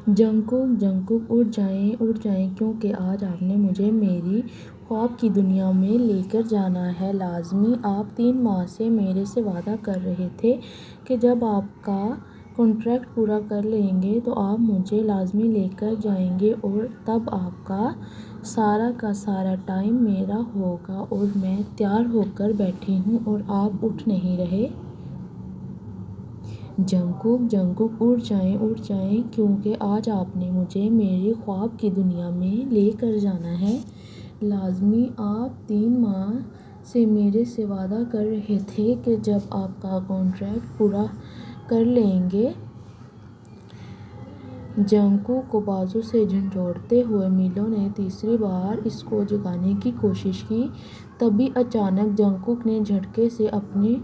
جنگکوک جنگکوک اٹھ جائیں کیونکہ آج آپ نے مجھے میری خواب کی دنیا میں لے کر جانا ہے۔ لازمی آپ 3 ماہ سے میرے سے وعدہ کر رہے تھے کہ جب آپ کا کنٹریکٹ پورا کر لیں گے تو آپ مجھے لازمی لے کر جائیں گے اور تب آپ کا سارا ٹائم میرا ہوگا اور میں تیار ہو کر بیٹھی ہوں اور آپ اٹھ نہیں رہے۔ جنگکوک اٹھ جائیں کیونکہ آج آپ نے مجھے میری خواب کی دنیا میں لے کر جانا ہے۔ لازمی آپ 3 ماہ سے میرے سے وعدہ کر رہے تھے کہ جب آپ کا کنٹریکٹ پورا کر لیں گے۔ جنگکوک کو بازو سے جھنجھوڑتے ہوئے میلو نے تیسری بار اس کو جگانے کی کوشش کی۔ تبھی اچانک جنگکوک نے جھٹکے سے اپنے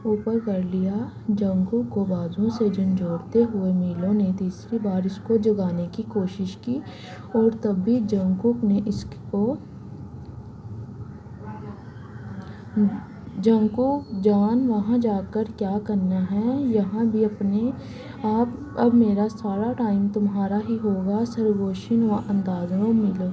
اوپر کر لیا۔ جنگکوک کو بازو سے جھنجھوڑتے ہوئے میلو نے تیسری بار اس کو جگانے کی کوشش کی اور تبھی جنگکوک نے اس کو جنگکوک جان وہاں جا کر کیا کرنا ہے؟ یہاں بھی اپنے آپ اب میرا سارا ٹائم تمہارا ہی ہوگا۔ سرگوشی انداز میں میلو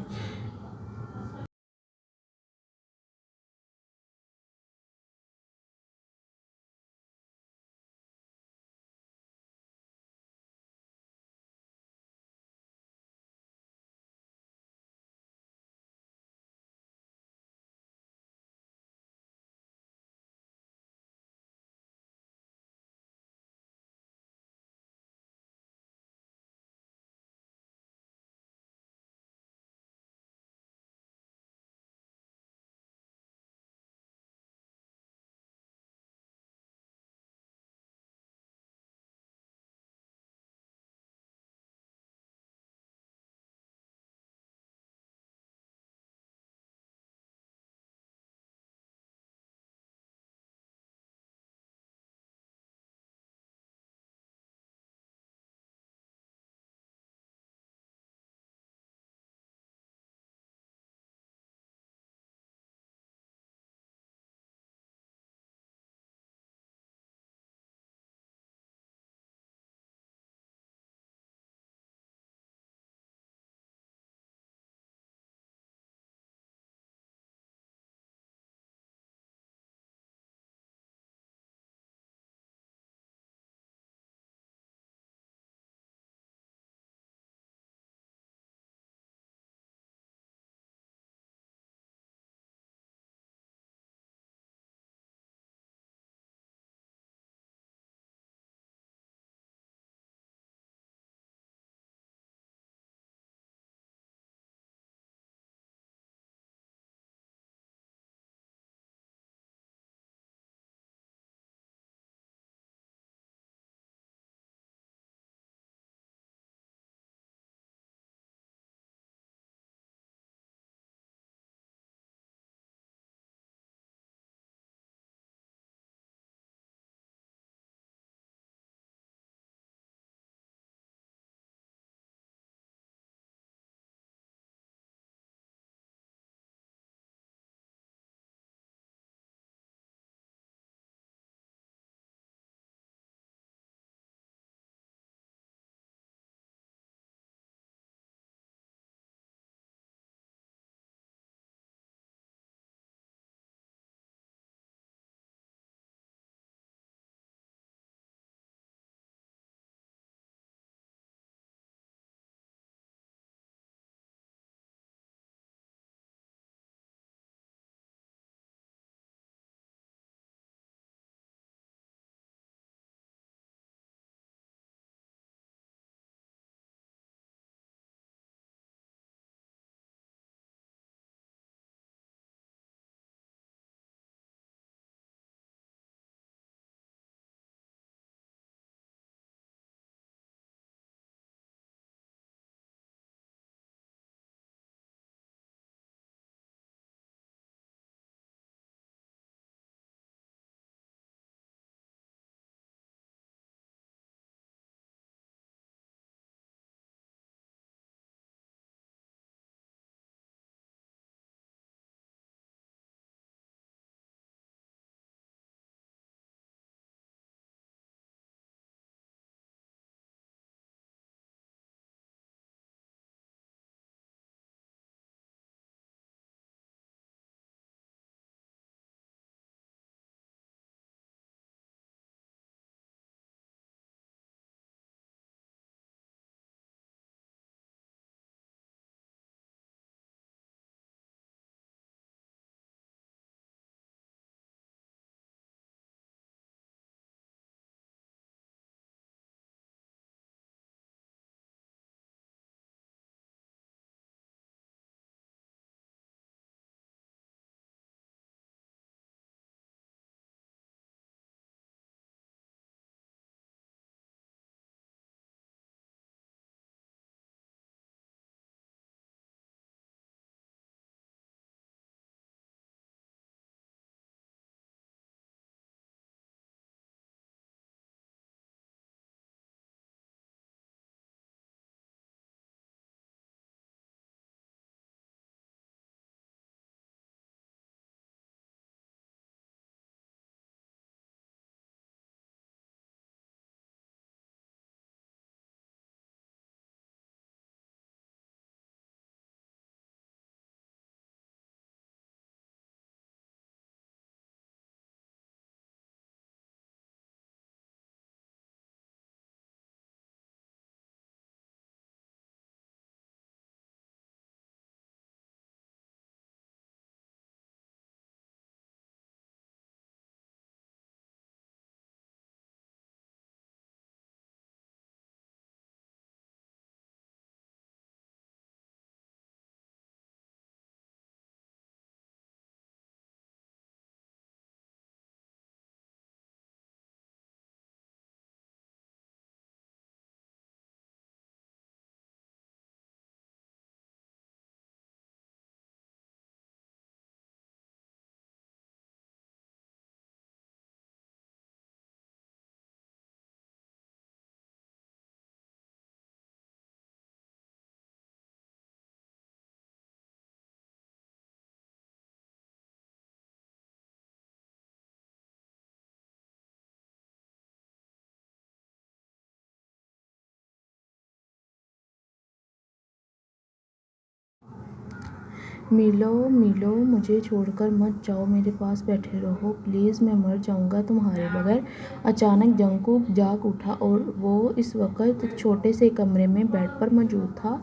میلو مجھے چھوڑ کر مت جاؤ، میرے پاس بیٹھے رہو پلیز، میں مر جاؤں گا تمہارے بغیر۔ اچانک جنگکوک جاگ اٹھا اور وہ اس وقت ایک چھوٹے سے کمرے میں بیڈ پر موجود تھا۔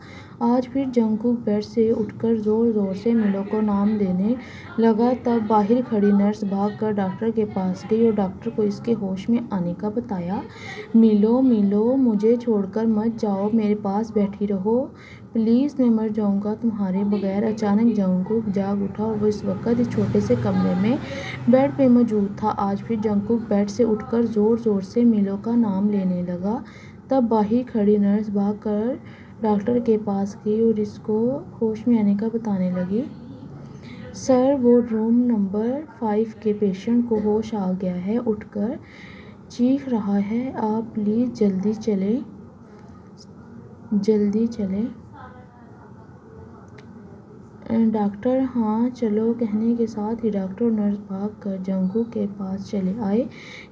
آج پھر جنگکوک بیڈ سے اٹھ کر زور زور سے میلو کو نام لینے لگا۔ تب باہر کھڑی نرس بھاگ کر ڈاکٹر کے پاس گئی اور ڈاکٹر کو اس کے ہوش میں آنے کا بتایا۔ میلو مجھے چھوڑ کر مت جاؤ، میرے پاس بیٹھی رہو پلیز، میں مر جاؤں گا تمہارے بغیر۔ اچانک جنگکوک جاگ اٹھا اور وہ اس وقت ایک چھوٹے سے کمرے میں بیڈ پہ موجود تھا۔ آج پھر جنگکوک بیڈ سے اٹھ کر زور زور سے میلو کا نام لینے لگا۔ تب باہر کھڑی نرس بھاگ کر ڈاکٹر کے پاس گئی اور اس کو ہوش میں آنے کا بتانے لگی۔ سر، وارڈ روم نمبر 5 کے پیشنٹ کو ہوش آ گیا ہے، اٹھ کر چیخ رہا ہے، آپ پلیز جلدی چلیں۔ ڈاکٹر ہاں چلو، کہنے کے ساتھ ہی ڈاکٹر اور نرس بھاگ کر جنگکوک کے پاس چلے آئے۔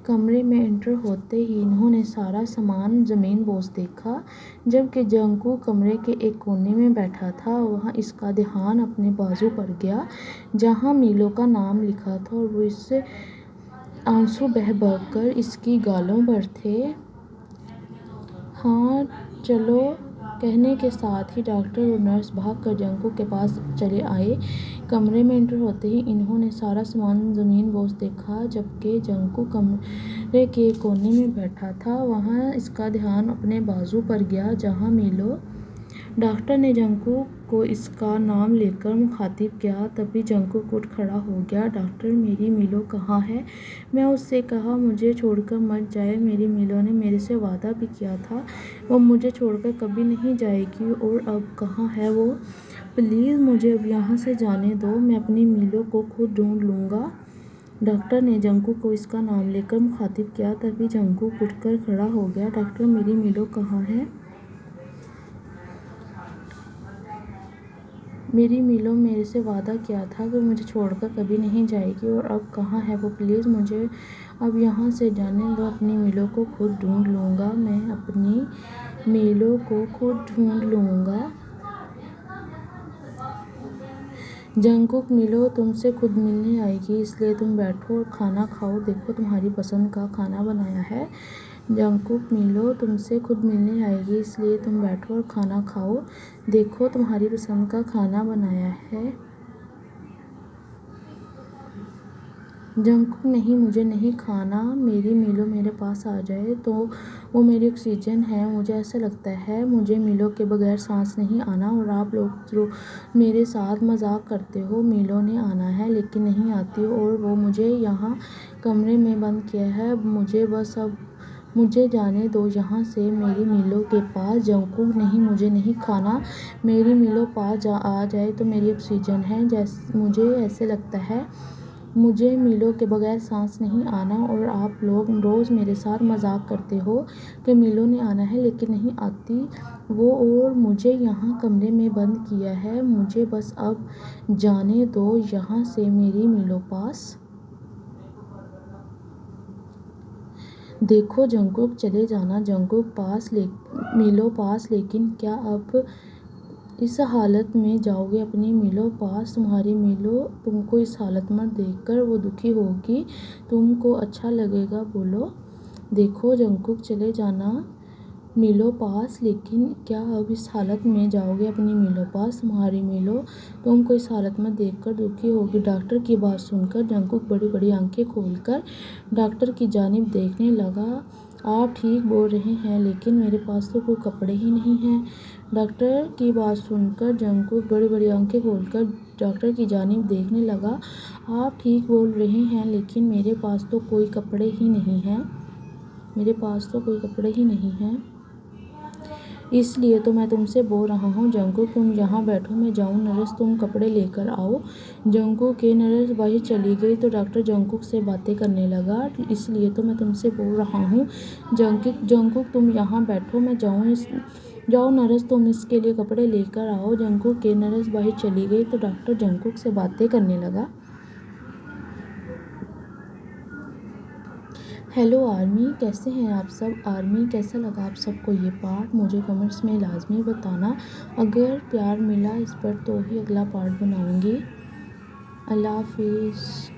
کمرے میں انٹر ہوتے ہی انہوں نے سارا سامان زمین بوس دیکھا۔ جبکہ جنگکوک کمرے کے ایک کونے میں بیٹھا تھا، وہاں اس کا دھیان اپنے بازو پر گیا جہاں میلو کا نام لکھا تھا اور وہ اس سے آنسو بہہ کر اس کی گالوں پر تھے۔ ہاں چلو، کہنے کے ساتھ ہی ڈاکٹر اور نرس بھاگ کر جنگکوک کے پاس چلے آئے۔ کمرے میں انٹر ہوتے ہی انہوں نے سارا سامان زمین بوس دیکھا۔ جبکہ جنگکوک کمرے کے ایک کونے میں بیٹھا تھا، وہاں اس کا دھیان اپنے بازو پر گیا جہاں میلو۔ ڈاکٹر نے جنگکوک کو اس کا نام لے کر مخاطب کیا۔ تبھی جنگکوک اٹھ کھڑا ہو گیا۔ ڈاکٹر، میری میلو کہاں ہے؟ میں اس سے کہا مجھے چھوڑ کر مت جائے، میری میلو نے میرے سے وعدہ بھی کیا تھا، وہ مجھے چھوڑ کر کبھی نہیں جائے گی، اور اب کہاں ہے وہ؟ پلیز مجھے اب یہاں سے جانے دو، میں اپنی میلو کو خود ڈھونڈ لوں گا۔ ڈاکٹر نے جنگکوک کو اس کا نام لے کر مخاطب کیا۔ تبھی جنگکوک اٹھ کر کھڑا ہو گیا۔ ڈاکٹر، میری میلو کہاں ہے؟ میری میلو میرے سے وعدہ کیا تھا کہ وہ مجھے چھوڑ کر کبھی نہیں جائے گی، اور اب کہاں ہے وہ؟ پلیز مجھے اب یہاں سے جانے دو، اپنی میلو کو خود ڈھونڈ لوں گا، میں اپنی میلو کو خود ڈھونڈ لوں گا۔ جنگکوک، میلو تم سے خود ملنے آئے گی، اس لیے تم بیٹھو اور کھانا کھاؤ، دیکھو تمہاری پسند کا کھانا بنایا ہے۔ جنگکوک، میلو تم سے خود ملنے آئے گی، اس لیے تم بیٹھو اور کھانا کھاؤ، دیکھو تمہاری پسند کا کھانا بنایا ہے۔ جنگکوک، نہیں مجھے نہیں کھانا، میری میلو میرے پاس آ جائے تو وہ میری آکسیجن ہے، مجھے ایسا لگتا ہے مجھے میلو کے بغیر سانس نہیں آنا، اور آپ لوگ میرے ساتھ مذاق کرتے ہو، میلو نے آنا ہے لیکن نہیں آتی، اور وہ مجھے یہاں کمرے میں بند کیا ہے، اب مجھے جانے دو یہاں سے، میری میلو کے پاس۔ جنگکوک، نہیں مجھے نہیں کھانا، میری میلو پاس آ جائے تو میری آکسیجن ہے، مجھے ایسے لگتا ہے مجھے میلو کے بغیر سانس نہیں آنا، اور آپ لوگ روز میرے ساتھ مذاق کرتے ہو کہ میلو نے آنا ہے لیکن نہیں آتی وہ، اور مجھے یہاں کمرے میں بند کیا ہے، مجھے بس اب جانے دو یہاں سے، میری میلو پاس۔ دیکھو جنگکوک، چلے جانا جنگکوک، میلو پاس، لیکن کیا اب اس حالت میں جاؤ گے اپنی میلو پاس؟ تمہاری میلو تم کو اس حالت میں دیکھ کر وہ دکھی ہوگی، تم کو اچھا لگے گا، بولو۔ دیکھو جنگکوک، چلے جانا میلو پاس، لیکن کیا اب اس حالت میں جاؤ گے اپنی میلو پاس؟ تمہاری میلو تم کو اس حالت میں دیکھ کر دکھی ہوگی۔ ڈاکٹر کی بات سن کر جنگکوک بڑی بڑی آنکھیں کھول کر ڈاکٹر کی جانب دیکھنے لگا۔ آپ ٹھیک بول رہے ہیں، لیکن میرے پاس تو کوئی کپڑے ہی نہیں ہیں۔ ڈاکٹر کی بات سن کر جنگکوک بڑی بڑی آنکھیں کھول کر ڈاکٹر کی جانب دیکھنے لگا۔ آپ ٹھیک بول رہے ہیں، لیکن میرے پاس تو کوئی کپڑے ہی نہیں ہیں، اس لیے تو میں تم سے بول رہا ہوں جنگکوک تم یہاں بیٹھو، میں جاؤں نرس تم کپڑے لے کر آؤ۔ جنگکوک کے نرس باہر چلی گئی تو ڈاکٹر جنگکوک سے باتیں کرنے لگا، اس لیے تو میں تم سے بول رہا ہوں جنگکوک تم یہاں بیٹھو، میں جاؤ نرس تم اس کے لیے کپڑے لے کر آؤ۔ جنگکوک کے نرس باہر چلی گئی تو ڈاکٹر جنگکوک سے باتیں کرنے لگا۔ ہیلو آرمی، کیسے ہیں آپ سب؟ آرمی کیسا لگا آپ سب کو یہ پارٹ؟ مجھے کمنٹس میں لازمی بتانا۔ اگر پیار ملا اس پر تو ہی اگلا پارٹ بناؤں گی۔ اللہ حافظ۔